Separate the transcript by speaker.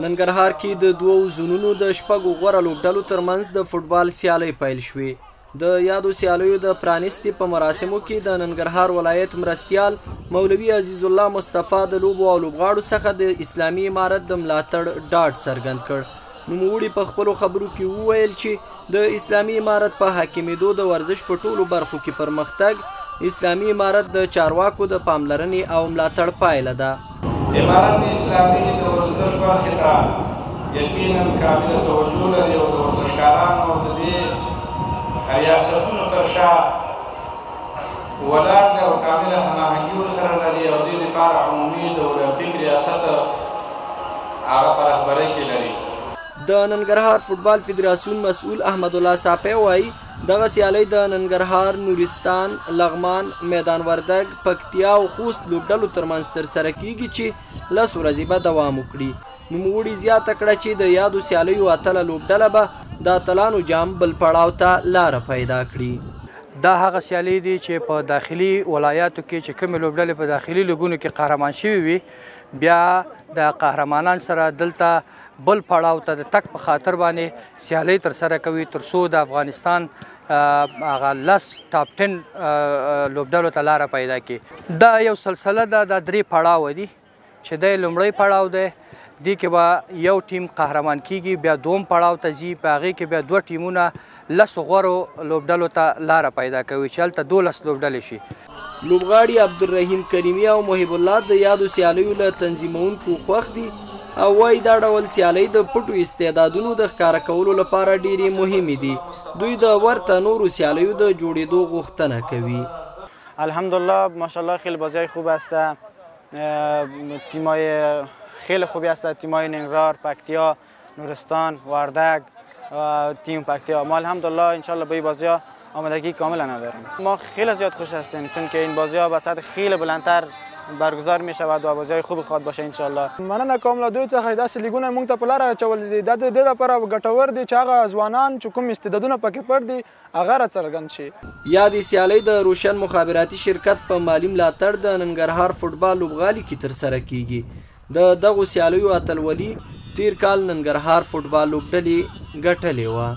Speaker 1: ننګرهار کې د دوو زونونو د شپږو غوره لوبډلو ترمنځ د فوټبال سیالۍ پیل شوې. د یادو سیالیو د پرانیستي په مراسمو کې د ننګرهار ولایت مرستیال مولوي عزیز الله مصطفی د لوبو او لوبغاړو څخه د اسلامي امارت د ملاتړ ډاډ څرګند کړ. نوموړي په خپلو خبرو کې وویل چې د اسلامي امارت په حاکمېدو د ورزش په ټولو برخو کې پرمختګ اسلامي امارت د چارواکو د پاملرنې او ملاتړ پایله ده.
Speaker 2: امارت اسلامي د ورزش برخې ته یقینا کامله توجه لري او د ورزشکارانو د دې ریاستونو تر شا ولاړ دی او کامله هماهنګي ورسره لري او دې لپاره عمومي د اولمپیک ریاست هغه په رهبرۍ کې لري.
Speaker 1: د ننګرهار فوټبال فدراسیون مسؤل احمد الله صافی وایي دغه سیالۍ د ننګرهار، نورستان، لغمان، میدان وردګ، پکتیا او خوست لوبډلو ترمنځ ترسره کیږي چې 10 ورځې به دوام وکړي. نوموړي زیاته کړه چې د یادو سیالیو اتله لوبډله به د اتلانو جام بل پړاو ته لاره پیدا کړي.
Speaker 3: دا هغه سیالۍ دي چې په داخلي ولایاتو کې چې کومې لوبډلې په داخلي لیګونو کې قهرمان شوي وي بیا د قهرمانان سره دلته بل پړاو ته د تک په خاطر باندې سیالۍ ترسره کوي تر څو د افغانستان هغه 10 ټاپ 10 لوبډلو ته لاره پیدا کړي. دا یو سلسله ده، د 3 پړاو دي چې د لومړی پړاو دی دې کې به یو ټیم قهرمان کیږي، بیا دوم پړاو ته ځي، په هغې کې بیا 2 ټیمونه 10 غورو لوبډلو ته لاره پیدا کوي چې هلته 12 لوبډلې شي.
Speaker 1: لوبغاړي عبدالرحیم کریمي او محب الله د یادو سیالیو له تنظیمونکو خوښ دي او وایي دا ډول سیالۍ د پټو استعدادونو د ښکاره کولو لپاره ډېرې مهمې دي. دوی د ورته نورو سیالیو د جوړېدو غوښتنه کوي.
Speaker 4: الحمدلله ماشاءالله خیلی بازی‌های خوب است، تیم‌های خیلی خوبی است، تیم‌های ننگرهار، پکتیا، نورستان، وردگ و تیم پکتیا. ما الحمدلله انشالله به این بازی‌ها آمادگی کاملا نداریم. ما خیلی زیاد خوش هستیم چون که این بازی‌ها به سطح خیلی بلندتر برگزار می شود و بازی‌های خوبی خواهد باشه ان شاء الله.
Speaker 5: مننه کوم له دوی څخه داسې لیګونه موږ ته په لاره اچولي دي. دا د دې لپاره ګټور دي چې هغه ځوانان چې کوم استعدادونه پکې پټ دي هغه راڅرګند شي.
Speaker 1: یادې سیالۍ د روشن مخابراتي شرکت په مالي ملاتړ د ننګرهار فوټبال لوبغالي کې ترسره کیږي. د دغو سیالیو اتلولي تیر کال ننګرهار فوټبال لوبډلې ګټلې وه.